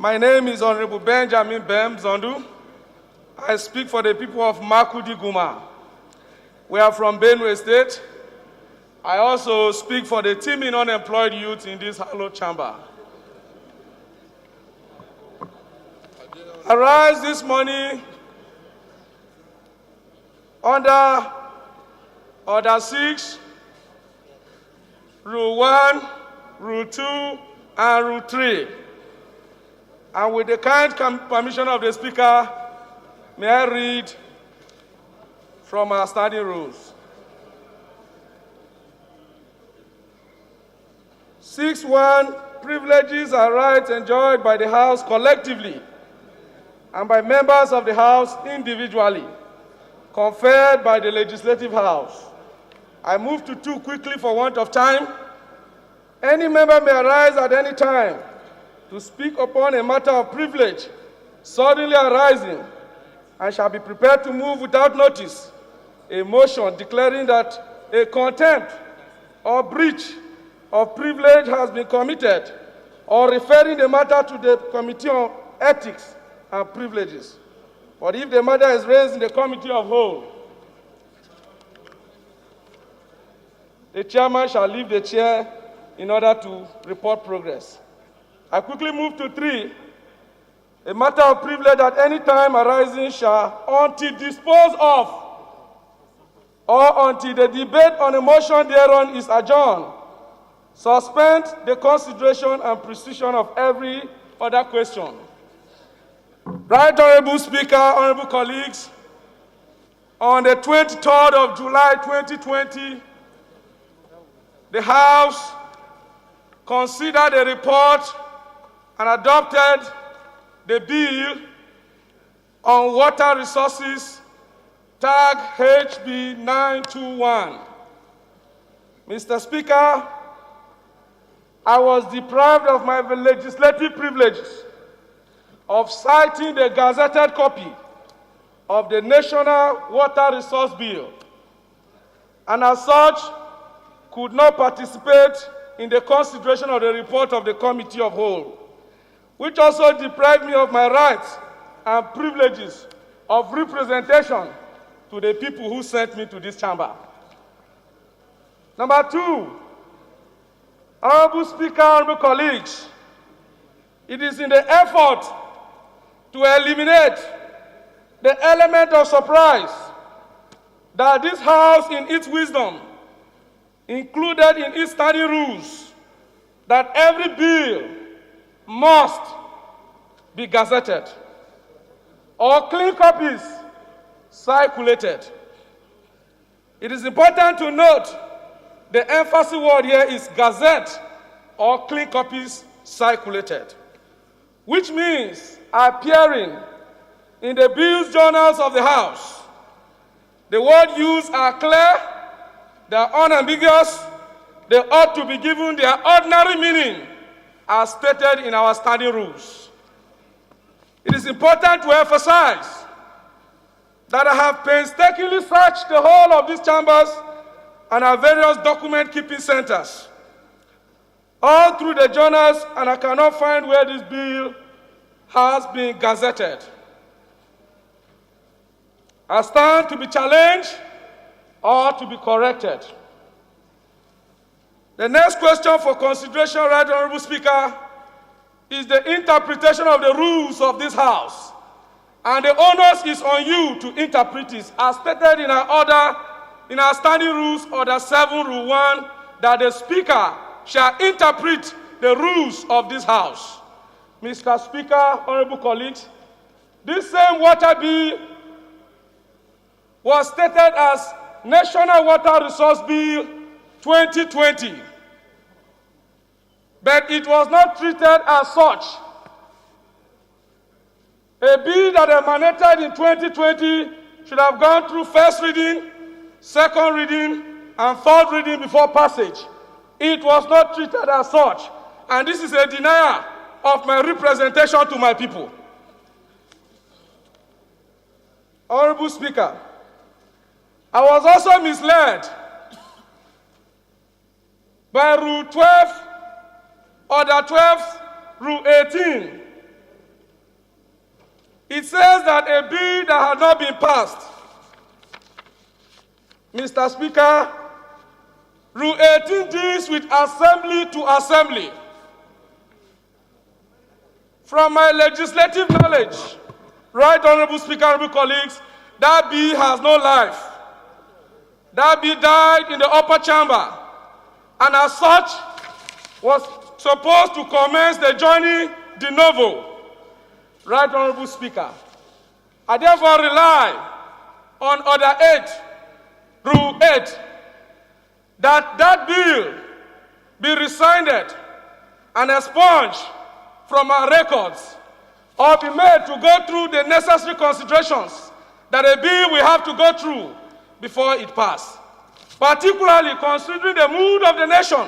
My name is Honorable Benjamin Mzondu. I speak for the people of Makudi Guma. We are from Benue State. I also speak for the teeming unemployed youth in this hallowed chamber. I rise this morning under Order 6, Rule 1, Rule 2, and Rule 3. And with the kind permission of the Speaker, may I read from our standing rules. 6.1, privileges and rights enjoyed by the House collectively and by members of the House individually, conferred by the Legislative House. I move to 2 quickly for want of time. Any member may arise at any time to speak upon a matter of privilege suddenly arising, and shall be prepared to move without notice a motion declaring that a contempt or breach of privilege has been committed, or referring the matter to the Committee on Ethics and Privileges. But if the matter is raised in the Committee of Whole, the chairman shall leave the chair in order to report progress. I quickly move to 3. A matter of privilege at any time arising shall, until disposed of, or until the debate on a motion thereon is adjourned, suspend the consideration and precision of every other question. Right Honorable Speaker, honorable colleagues, on the 23rd of July 2020, the House considered a report and adopted the bill on water resources, tag HB 921. Mr. Speaker, I was deprived of my legislative privileges of citing the gazetted copy of the National Water Resource Bill, and as such, could not participate in the consideration of the report of the Committee of Whole, which also deprived me of my rights and privileges of representation to the people who sent me to this chamber. Number 2, Honorable Speaker, honorable colleagues, it is in the effort to eliminate the element of surprise that this House, in its wisdom, included in its standing rules that every bill must be gazetted or clean copies circulated. It is important to note the emphasis word here is gazette or clean copies circulated, which means appearing in the bills journals of the House. The words used are clear, they are unambiguous, they ought to be given their ordinary meaning as stated in our standing rules. It is important to emphasize that I have painstakingly searched the whole of these chambers and our various document-keeping centers, all through the journals, and I cannot find where this bill has been gazetted. I stand to be challenged or to be corrected. The next question for consideration, Right Honorable Speaker, is the interpretation of the rules of this House. And the onus is on you to interpret it, as stated in our order, in our standing rules, Order 7, Rule 1, that the Speaker shall interpret the rules of this House. Mr. Speaker, honorable colleagues, this same water bill was stated as National Water Resource Bill 2020, but it was not treated as such. A bill that emanated in 2020 should have gone through first reading, second reading, and third reading before passage. It was not treated as such, and this is a denial of my representation to my people. Honorable Speaker, I was also misled by Rule 12, Order 12, Rule 18, It says that a bill that had not been passed, Mr. Speaker, Rule 18 deals with assembly to assembly. From my legislative knowledge, Right Honorable Speaker, honorable colleagues, that bill has no life. That bill died in the upper chamber, and as such, was supposed to commence the journey de novo. Right Honorable Speaker, I therefore rely on Order 8, Rule 8, that bill be rescinded and expunged from our records, or be made to go through the necessary considerations that a bill will have to go through before it passes. Particularly considering the mood of the nation,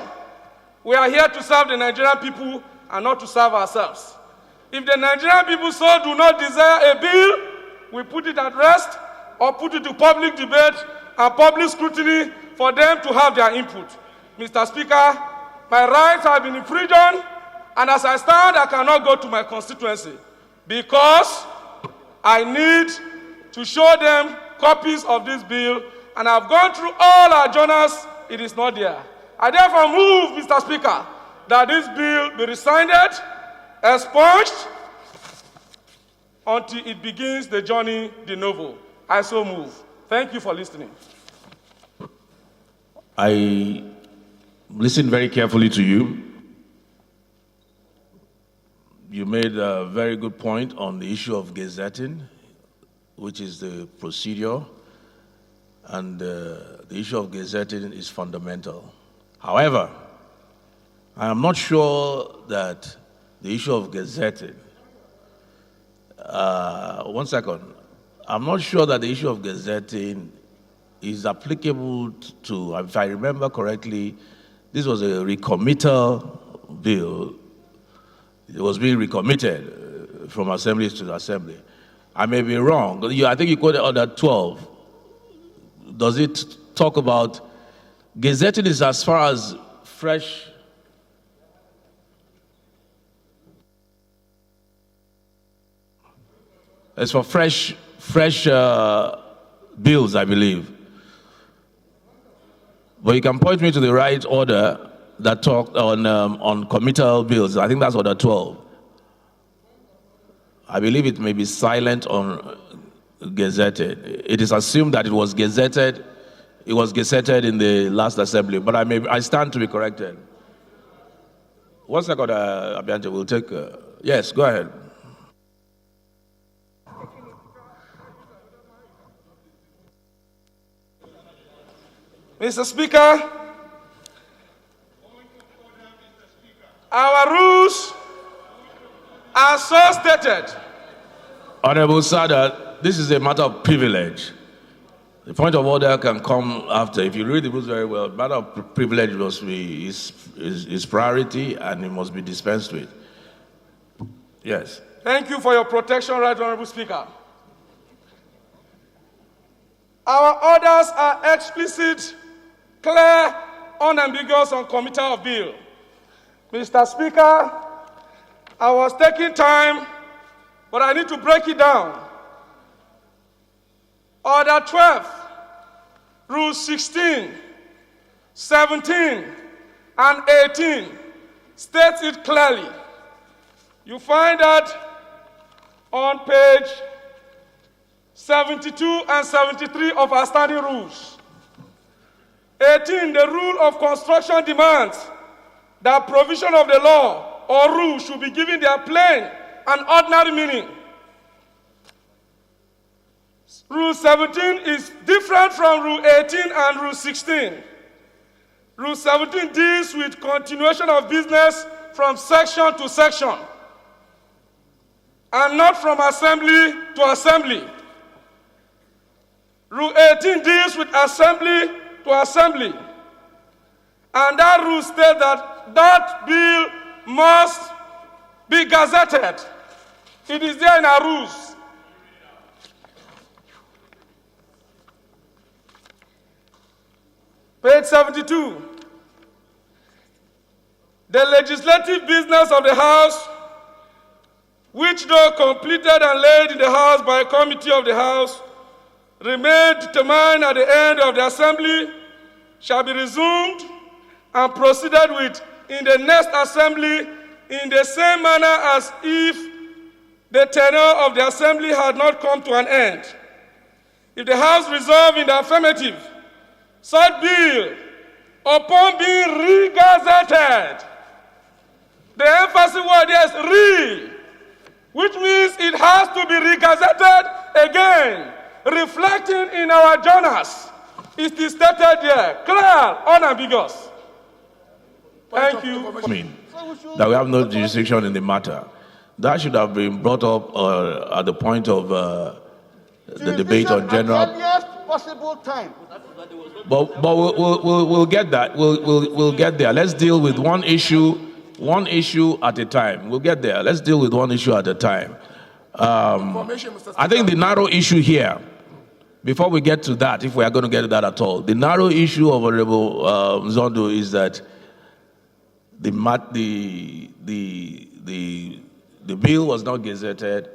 we are here to serve the Nigerian people and not to serve ourselves. If the Nigerian people so do not desire a bill, we put it at rest or put it to public debate and public scrutiny for them to have their input. Mr. Speaker, my rights have been infringed on, and as I stand, I cannot go to my constituency because I need to show them copies of this bill, and I've gone through all our journals, it is not there. I therefore move, Mr. Speaker, that this bill be rescinded, expunged, until it begins the journey de novo. I so move. Thank you for listening. I listened very carefully to you. You made a very good point on the issue of gazetting, which is the procedure, and the issue of gazetting is fundamental. However, I am not sure that the issue of gazetting, one second, I'm not sure that the issue of gazetting is applicable to, if I remember correctly, this was a recommittal bill. It was being recommitted from assembly to assembly. I may be wrong. I think you quoted Order 12. Does it talk about gazetting is as far as fresh? As for fresh bills, I believe. But you can point me to the right order that talked on committal bills. I think that's Order 12. I believe it may be silent on gazetted. It is assumed that it was gazetted. It was gazetted in the last assembly, but I stand to be corrected. 1 second, Abiante, we'll take. Yes, go ahead. Mr. Speaker, our rules are so stated. Honorable Sada, this is a matter of privilege. The point of order can come after. If you read the rules very well, matter of privilege must be is priority and it must be dispensed with. Yes. Thank you for your protection, Right Honorable Speaker. Our orders are explicit, clear, unambiguous on committal of bill. Mr. Speaker, I was taking time, but I need to break it down. Order 12, Rule 16, 17, and 18 states it clearly. You find that on page 72 and 73 of our standing rules. 18, the rule of construction demands that provision of the law or rule should be given their plain and ordinary meaning. Rule 17 is different from Rule 18 and Rule 16. Rule 17 deals with continuation of business from section to section and not from assembly to assembly. Rule 18 deals with assembly to assembly. And that rule states that that bill must be gazetted. It is there in our rules. Page 72. The legislative business of the House which though completed and laid in the House by a committee of the House, remained determined at the end of the assembly, shall be resumed and proceeded with in the next assembly in the same manner as if the tenure of the assembly had not come to an end. If the House resolve in the affirmative, such bill, upon being re-gazetted, the emphasis word is re, which means it has to be re-gazetted again, reflecting in our journals. It is stated there, clear, unambiguous. Thank you. I mean, that we have no jurisdiction in the matter. That should have been brought up at the point of the debate on general. At the earliest possible time. But we'll get that. We'll get there. Let's deal with one issue at a time. We'll get there. Let's deal with one issue at a time. I think the narrow issue here, before we get to that, if we are going to get to that at all, the narrow issue of Honorable Mzondu is that the bill was not gazetted,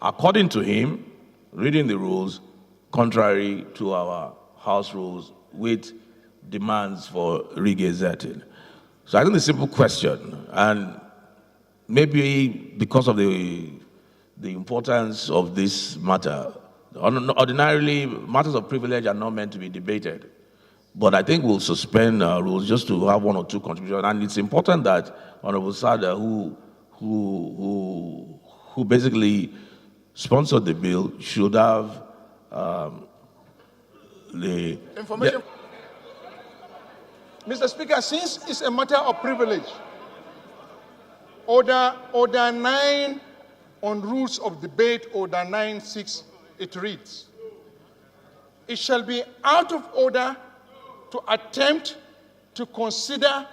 according to him, reading the rules, contrary to our House rules, with demands for re-gazetting. So I think the simple question, and maybe because of the importance of this matter, ordinarily matters of privilege are not meant to be debated. But I think we'll suspend rules just to have one or two contributions. And it's important that Honorable Sada, who basically sponsored the bill, should have the information. Mr. Speaker, since it's a matter of privilege, Order 9 on rules of debate, Order 9.6, it reads, it shall be out of order to attempt to consider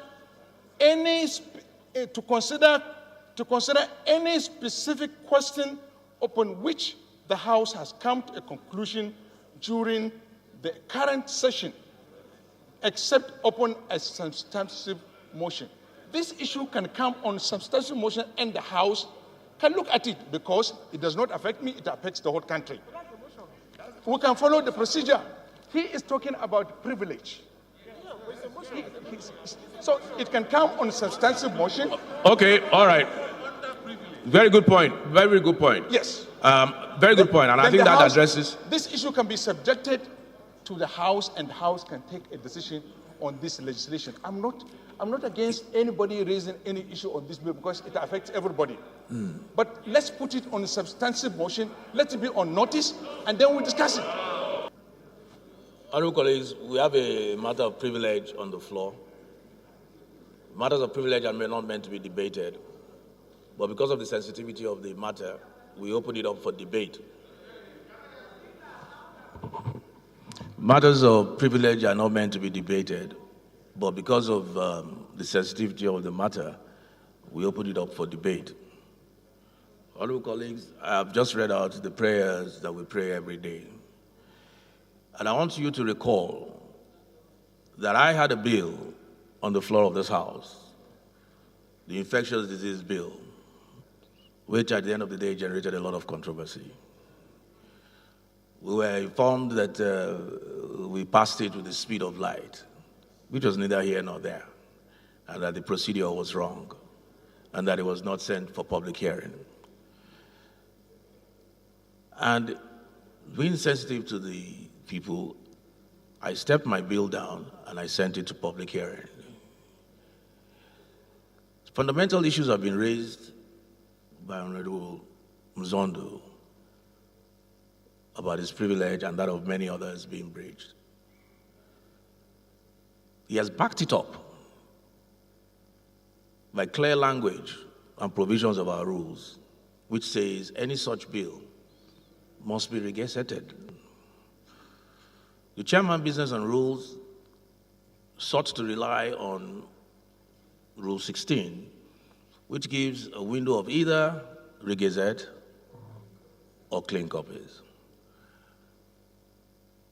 any specific question upon which the House has come to a conclusion during the current session, except upon a substantive motion. This issue can come on substantive motion and the House can look at it because it does not affect me, it affects the whole country. We can follow the procedure. He is talking about privilege. So it can come on substantive motion. Okay, all right. Very good point. Very good point. Yes. Very good point. And I think that addresses. This issue can be subjected to the House, and the House can take a decision on this legislation. I'm not against anybody raising any issue on this bill because it affects everybody. But let's put it on a substantive motion. Let it be on notice, and then we'll discuss it. Honorable colleagues, we have a matter of privilege on the floor. Matters of privilege are not meant to be debated, but because of the sensitivity of the matter, we open it up for debate. Matters of privilege are not meant to be debated, but because of the sensitivity of the matter, we open it up for debate. Honorable colleagues, I have just read out the prayers that we pray every day. And I want you to recall that I had a bill on the floor of this House, the infectious disease bill, which at the end of the day generated a lot of controversy. We were informed that we passed it with the speed of light, which was neither here nor there, and that the procedure was wrong, and that it was not sent for public hearing. And being sensitive to the people, I stepped my bill down and I sent it to public hearing. Fundamental issues have been raised by Honorable Mzondu about his privilege and that of many others being breached. He has backed it up by clear language and provisions of our rules, which says any such bill must be re-gazetted. The chairman business and rules sought to rely on Rule 16, which gives a window of either re-gazette or clean copies.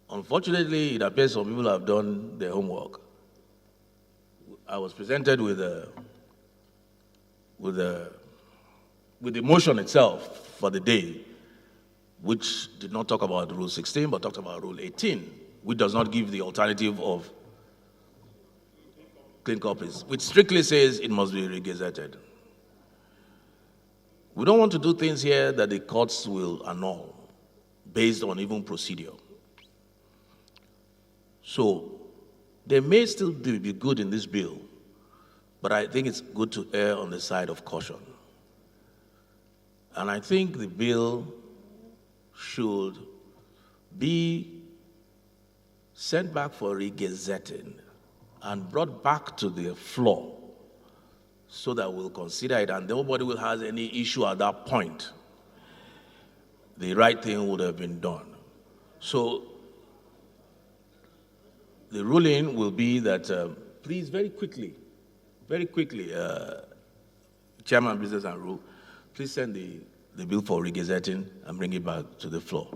Unfortunately, it appears some people have done their homework. I was presented with a with the motion itself for the day, which did not talk about Rule 16, but talked about Rule 18, which does not give the alternative of clean copies, which strictly says it must be re-gazetted. We don't want to do things here that the courts will annul based on even procedure. So there may still be good in this bill, but I think it's good to err on the side of caution. And I think the bill should be sent back for re-gazetting and brought back to the floor so that we'll consider it and nobody will have any issue at that point. The right thing would have been done. So the ruling will be that, please, very quickly, Chairman, Business and Rule, please send the bill for re-gazetting and bring it back to the floor.